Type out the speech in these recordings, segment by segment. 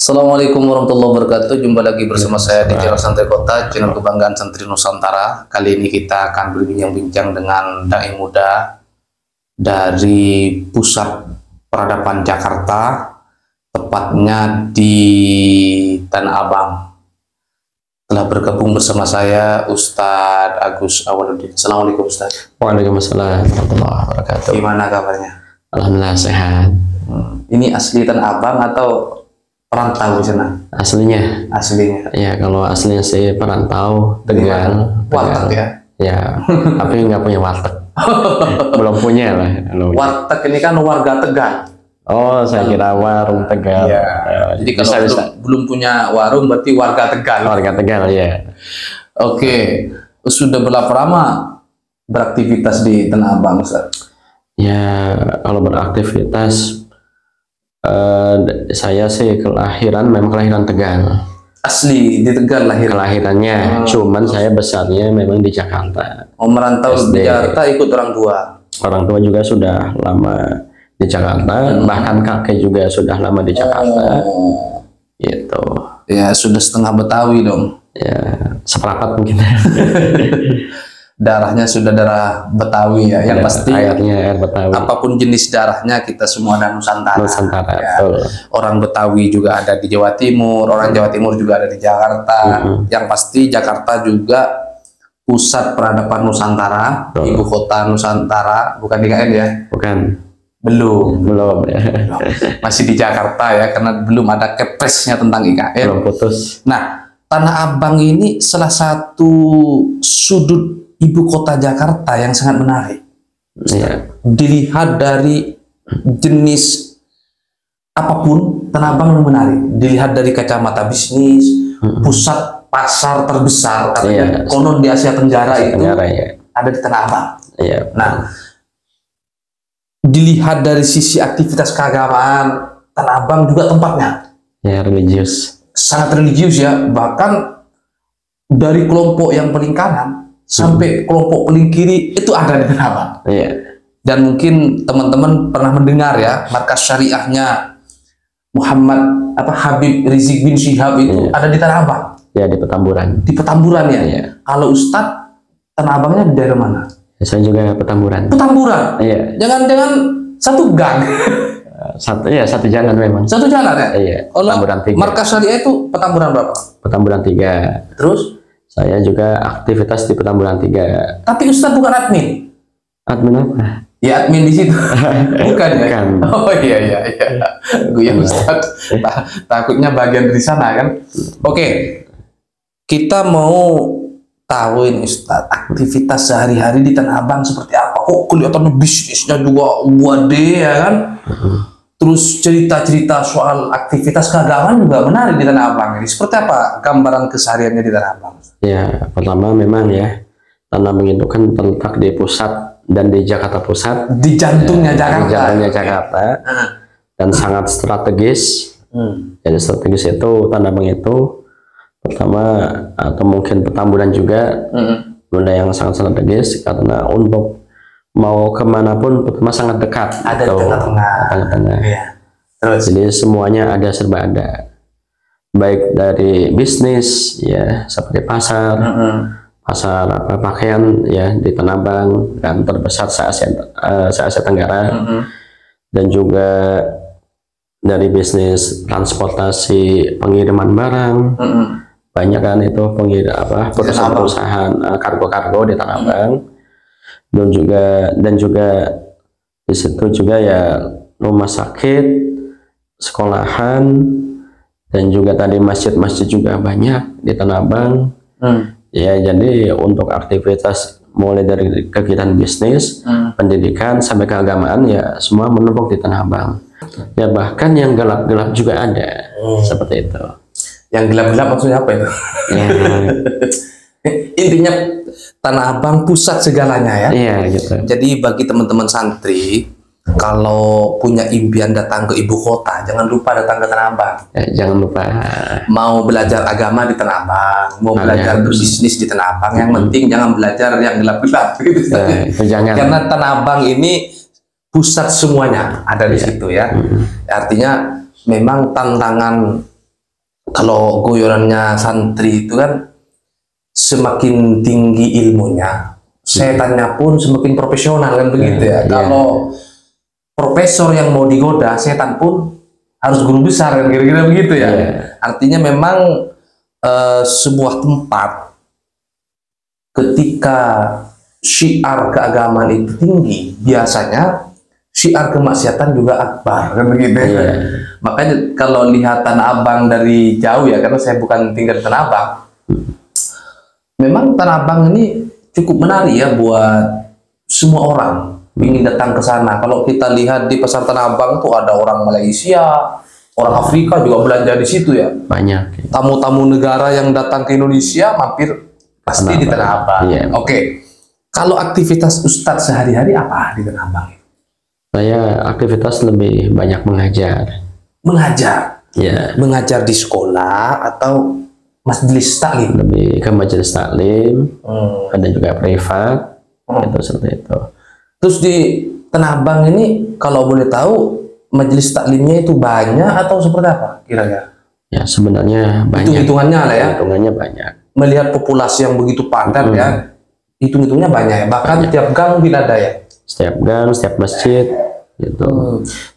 Assalamualaikum warahmatullahi wabarakatuh. Jumpa lagi bersama saya di channel Santri Kota, channel kebanggaan Santri Nusantara. Kali ini kita akan berbincang-bincang dengan dai muda dari Pusat Peradaban Jakarta, tepatnya di Tanah Abang. Telah bergabung bersama saya Ustadz Agus Awaludin. Assalamualaikum Ustadz. Waalaikumsalam warahmatullahi wabarakatuh. Gimana kabarnya? Alhamdulillah sehat. Ini asli Tanah Abang atau perantau di sana? Aslinya ya, kalau aslinya sih perantau Tegal. Warteg ya? Ya, tapi nggak punya warteg. Belum punya lah. Warteg ini kan warga Tegal. Oh, saya kira warung Tegal. Ya. Jadi kalau belum punya warung berarti warga Tegal. Warga Tegal ya. Oke, sudah berapa lama beraktivitas di Tanah Abang, Ustaz? Ya, kalau beraktivitas saya sih memang kelahiran Tegal. Asli di Tegal lahir. Kelahirannya, cuman saya besarnya memang di Jakarta. Oh, merantau di Jakarta ikut orang tua. Orang tua juga sudah lama di Jakarta, bahkan kakek juga sudah lama di Jakarta. Gitu. Ya, sudah setengah Betawi dong. Ya, seperempat mungkin. Darahnya sudah darah Betawi ya. Yang pasti air Betawi. Apapun jenis darahnya kita semua ada Nusantara. Nusantara. Ya. Orang Betawi juga ada di Jawa Timur, orang Jawa Timur juga ada di Jakarta. Yang pasti Jakarta juga pusat peradaban Nusantara, ibu kota Nusantara, bukan IKN ya? Bukan. Belum ya. Masih di Jakarta ya, karena belum ada kepresnya tentang IKN. Belum putus. Nah, Tanah Abang ini salah satu sudut ibu kota Jakarta yang sangat menarik. Ya. Dilihat dari jenis apapun, Tanah Abang yang menarik. Dilihat dari kacamata bisnis, pusat pasar terbesar katanya, konon di Asia Tenggara itu ada di Tanah Abang. Ya. Nah, dilihat dari sisi aktivitas keagamaan, Tanah Abang juga tempatnya. Ya, religius. Sangat religius ya, bahkan dari kelompok yang paling kanan sampai kelompok paling kiri itu ada di Tanah Abang. Iya. Dan mungkin teman-teman pernah mendengar ya, markas syariahnya Muhammad Habib Rizik bin Syihab itu ada di Tanah Abang. Ya, di Petamburan. Di Petamburan ya. Iya. Kalau Ustadz, Tanah Abangnya di daerah mana? Ya, saya juga Petamburan. Petamburan. Iya. Jangan-jangan satu gang. Satu jalan memang. Satu jalan ya? Iya. Kalau Petamburan 3. markas syariah itu Petamburan berapa? Petamburan 3. Terus? Saya juga aktivitas di Petamburan 3. Tapi Ustadz bukan admin. Admin apa? Ya, admin di situ. Bukan ya? Bukan. Oh iya. Gue yang Ustadz takutnya bagian dari sana kan. Oke. Kita mau tahu ini Ustadz, aktivitas sehari-hari di Tanah Abang seperti apa? Kok kelihatan bisnisnya juga wade ya kan? Terus cerita-cerita soal aktivitas keagamaan juga menarik di Tanah Abang ini. Seperti apa gambaran kesehariannya di Tanah Abang? Ya, pertama memang ya, Tanah Abang itu kan terletak di pusat dan di Jakarta Pusat. Di jantungnya Jakarta. Di jantungnya Jakarta. Dan sangat strategis. Jadi strategis itu Tanah Abang itu pertama, atau mungkin Petamburan juga, wilayah yang sangat strategis karena untuk mau kemanapun pertama sangat dekat. Ada di tengah-tengah. Ya. Terus. Jadi semuanya ada, serba ada. Baik dari bisnis ya, seperti pasar, pasar pakaian ya di Tanah Abang, dan terbesar se-Asia Tenggara, dan juga dari bisnis transportasi pengiriman barang, banyak kan itu perusahaan kargo-kargo di Tanah Abang, dan juga di situ juga ya rumah sakit, sekolahan, dan juga tadi masjid-masjid juga banyak di Tanah Abang. Ya, jadi untuk aktivitas mulai dari kegiatan bisnis, pendidikan sampai keagamaan ya semua menumpuk di Tanah Abang. Ya, bahkan yang gelap-gelap juga ada. Seperti itu. Yang gelap-gelap maksudnya apa itu? Ya. Intinya Tanah Abang pusat segalanya ya. Iya, gitu. Jadi bagi teman-teman santri, kalau punya impian datang ke ibu kota, jangan lupa datang ke Tanah Abang. Ya, jangan lupa. Mau belajar agama di Tanah Abang, mau belajar berbisnis di Tanah Abang, yang penting jangan belajar yang gelap-gelap. Gitu. Jangan. Karena Tanah Abang ini pusat semuanya ada di situ ya. Artinya memang tantangan kalau guyonannya santri itu kan semakin tinggi ilmunya, setannya pun semakin profesional kan begitu ya. Kalau profesor yang mau digoda, setan pun harus guru besar kan kira-kira begitu ya. Artinya memang sebuah tempat ketika syiar keagamaan itu tinggi, biasanya syiar kemaksiatan juga akbar kan begitu ya. Makanya kalau lihat Tanah Abang dari jauh ya, karena saya bukan tinggal di Tanah Abang, memang Tanah Abang ini cukup menarik ya buat semua orang ingin datang ke sana. Kalau kita lihat di pasar Tanah Abang tuh ada orang Malaysia, orang Afrika juga belanja di situ ya. Banyak. Tamu-tamu negara yang datang ke Indonesia mampir pasti di Tanah Abang. Oke. Kalau aktivitas Ustadz sehari-hari apa di Tanah Abang? Saya aktivitas lebih banyak mengajar. Mengajar? Ya. Mengajar di sekolah atau majelis taklim? Lebih ke majelis taklim, ada juga privat, itu seperti itu. Terus di Tanah Abang ini kalau boleh tahu majelis taklimnya itu banyak atau seperti apa kira-kira? Ya sebenarnya banyak. Hitung-hitungannya lah ya. Hitungannya banyak. Melihat populasi yang begitu padat ya, hitung-hitungnya banyak ya. Bahkan tiap gang tidak ada ya. Setiap gang, setiap masjid, gitu.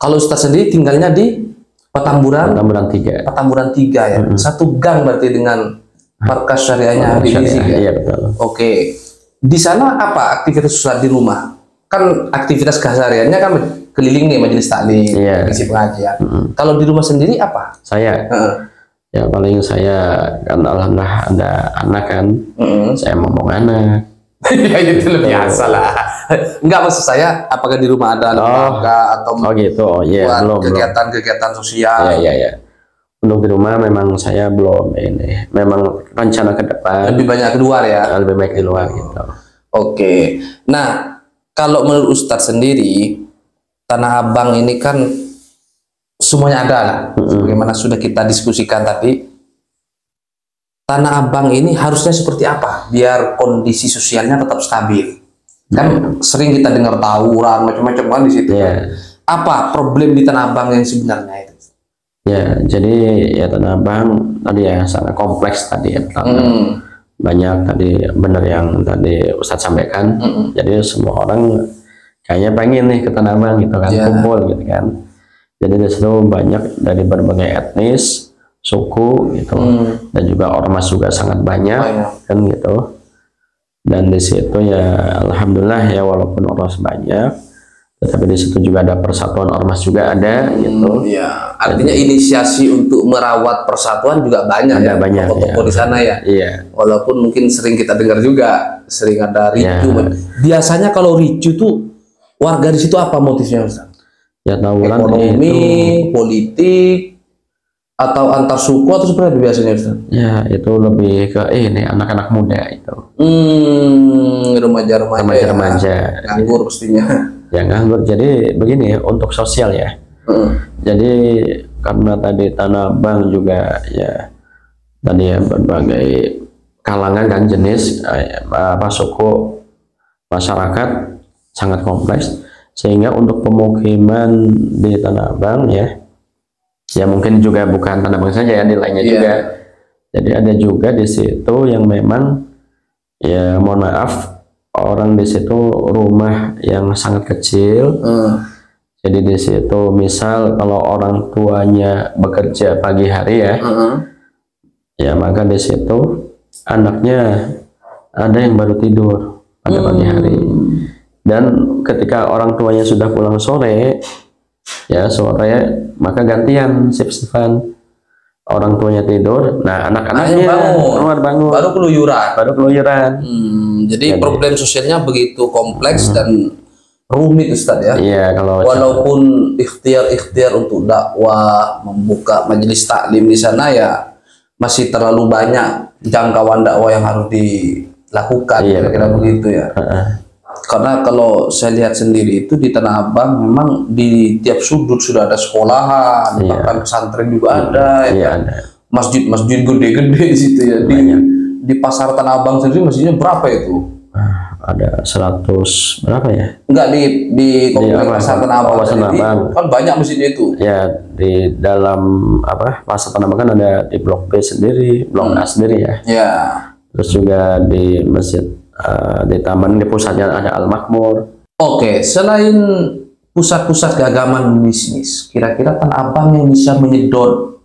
Kalau Ustadz sendiri tinggalnya di Petamburan. Petamburan 3. Petamburan 3 ya. Satu gang berarti dengan markas syariahnya Habib Rizik ya. Iya betul. Oke. Di sana apa aktivitas Ustadz di rumah? Kan aktivitas kesehariannya kan keliling nih majelis taklim, isi pengajian. Kalau di rumah sendiri apa? Saya, ya paling saya kan alhamdulillah ada anak kan, saya ngomong anak. Ya itu lebih biasa lah. Enggak, maksud saya apakah di rumah ada lembaga atau gitu. Belum kegiatan sosial? Iya. Untuk di rumah memang saya belum ini. Memang rencana ke depan lebih banyak keluar ya. Lebih baik di luar gitu. Oke. Nah, kalau menurut Ustadz sendiri, Tanah Abang ini kan semuanya ada lah. Bagaimana sudah kita diskusikan tadi. Tanah Abang ini harusnya seperti apa biar kondisi sosialnya tetap stabil? Kan sering kita dengar tawuran macam-macam kan di situ. Apa problem di Tanah Abang yang sebenarnya itu? Ya, jadi ya Tanah Abang tadi ya sangat kompleks tadi ya. Banyak tadi benar yang tadi Ustadz sampaikan. Jadi semua orang kayaknya pengen nih ke Tanah Abang gitu kan, kumpul gitu kan. Jadi di situ banyak dari berbagai etnis, suku gitu, dan juga ormas juga sangat banyak kan gitu. Dan di situ ya alhamdulillah ya walaupun ormas banyak, tetapi di situ juga ada persatuan ormas juga ada gitu. Ya, artinya inisiasi untuk merawat persatuan juga banyak ya, banyak tokoh-tokoh di sana ya. Iya. Walaupun mungkin sering kita dengar juga, sering ada ricu. Biasanya kalau ricu tuh warga di situ apa motifnya, Ustaz? Ya tawuran ekonomi, politik, atau antar suku atau seperti apa biasanya, Ustaz? Ya itu lebih ke ini anak-anak muda itu. Remaja-remaja. Nganggur pastinya. Ya nganggur. Jadi begini ya untuk sosial ya. Jadi karena tadi Tanah Abang juga ya tadi ya berbagai kalangan dan jenis suku masyarakat sangat kompleks, sehingga untuk pemukiman di Tanah Abang ya mungkin juga bukan Tanah Abang saja ya, di lainnya juga. Jadi ada juga di situ yang memang ya mohon maaf orang di situ rumah yang sangat kecil. Jadi di situ misal kalau orang tuanya bekerja pagi hari ya, ya maka di situ anaknya ada yang baru tidur pada pagi hari. Dan ketika orang tuanya sudah pulang sore, ya sore, maka gantian shift-shiftan. Orang tuanya tidur, nah anak-anaknya bangun, baru keluyuran. Jadi problem sosialnya begitu kompleks dan rumit, Ustadz ya. Iya, walaupun ikhtiar untuk dakwah, membuka majelis taklim di sana ya masih terlalu banyak jangkauan dakwah yang harus dilakukan, kira-kira begitu ya. Karena kalau saya lihat sendiri itu di Tanah Abang memang di tiap sudut sudah ada sekolahan, bahkan pesantren juga ada, masjid-masjid gede-gede di situ ya. Di pasar Tanah Abang sendiri masjidnya berapa itu? ada 100 berapa ya? Enggak di komplek pasar Tanah Abang. Pasar Tanah Abang. Kan banyak masjidnya itu. Ya, di dalam pasar Tanah Abang kan ada di blok B sendiri, blok A sendiri ya. Ya. Terus juga di masjid di taman di pusatnya ada Al Makmur. Oke, selain pusat-pusat keagamaan bisnis, kira-kira Tanah Abang yang bisa menyedot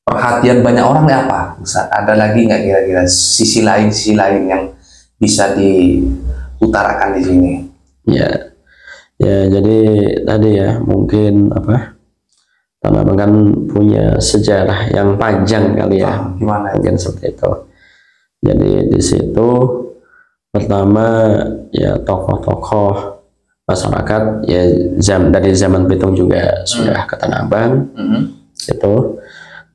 perhatian banyak orang apa? Ada lagi nggak kira-kira sisi lain yang bisa diutarakan di sini? Ya, jadi tadi ya mungkin Tanah Abang kan punya sejarah yang panjang kali ya. Gimana? Mungkin seperti itu. Jadi di situ pertama ya tokoh-tokoh masyarakat ya dari zaman Pitung juga sudah ke Tanah Abang. Itu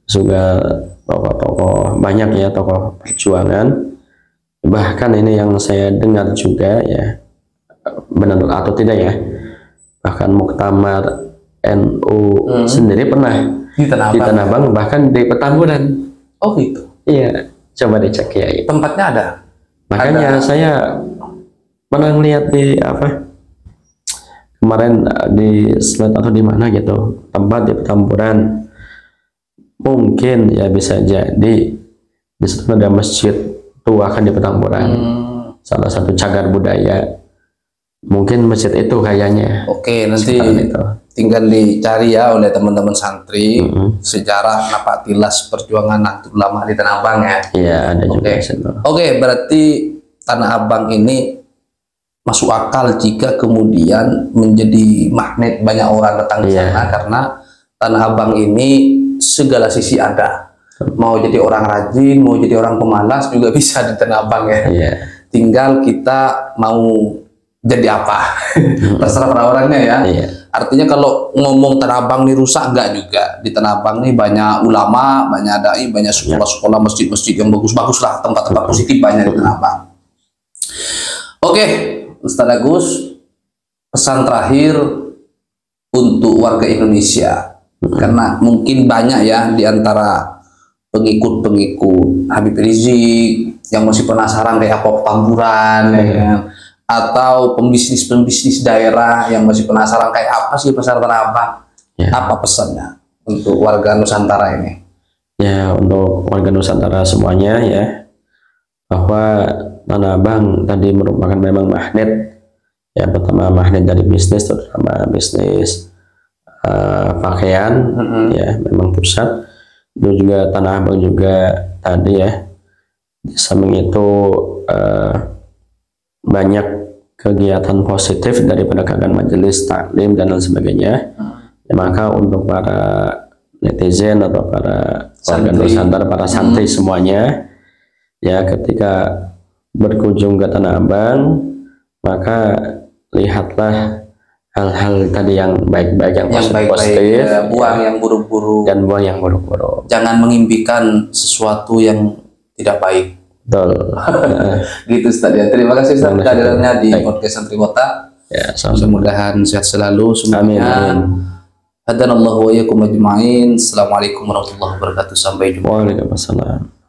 juga tokoh-tokoh banyak ya, tokoh perjuangan. Bahkan ini yang saya dengar juga ya, benar atau tidak ya, bahkan Muktamar NU sendiri pernah di Tanah Abang, bahkan di Petamburan. Oh gitu? Iya, coba dicek ya. Tempatnya ada? Makanya saya pernah lihat di kemarin di slide atau di mana gitu, tempat di Petamburan. Mungkin ya bisa jadi di situ ada masjid tua kan di Petamburan, salah satu cagar budaya. Mungkin masjid itu kayaknya. Oke, nanti tinggal dicari ya oleh teman-teman santri sejarah Napatilas perjuangan Nahdlatul Ulama di Tanah Abang ya. Iya, ada juga. Oke, berarti Tanah Abang ini masuk akal jika kemudian menjadi magnet banyak orang datang ke sana karena Tanah Abang ini segala sisi ada. Mau jadi orang rajin, mau jadi orang pemalas juga bisa di Tanah Abang ya. Tinggal kita mau jadi apa, terserah pada orangnya ya. Artinya kalau ngomong Tanah Abang ini rusak, enggak juga. Di Tanah Abang ini banyak ulama, banyak dai, banyak sekolah-sekolah, masjid-masjid yang bagus-bagus lah, tempat-tempat positif banyak di Tanah Abang. Oke, Ustaz Agus, pesan terakhir untuk warga Indonesia. Karena mungkin banyak ya di antara pengikut-pengikut Habib Rizik yang masih penasaran kayak apa Petamburan ya kan? Atau pembisnis-pembisnis daerah yang masih penasaran kayak apa sih pasar Tanah Abang. Apa pesannya untuk warga Nusantara ini? Ya, untuk warga Nusantara semuanya ya, bahwa Tanah Abang tadi merupakan memang magnet ya, pertama magnet dari bisnis, terutama bisnis pakaian ya, memang pusat. Itu juga Tanah Abang juga tadi ya, di samping itu banyak kegiatan positif dari penegakan majelis taklim dan lain sebagainya. Ya, maka untuk para netizen atau para warga Nusantara, para santri semuanya ya, ketika berkunjung ke Tanah Abang maka lihatlah hal-hal tadi yang baik-baik, yang positif, ya, buang yang buruk-buruk dan buang yang buruk-buruk. Jangan mengimpikan sesuatu yang tidak baik. Betul. Gitu Ustaz ya. Terima kasih Ustaz kehadirannya di podcast Santri Kota. Ya, mudah-mudahan sehat selalu semuanya. Hadanallahu wa iyyakum ajma'in. Assalamualaikum warahmatullahi wabarakatuh. Sampai jumpa. Waalaikumsalam.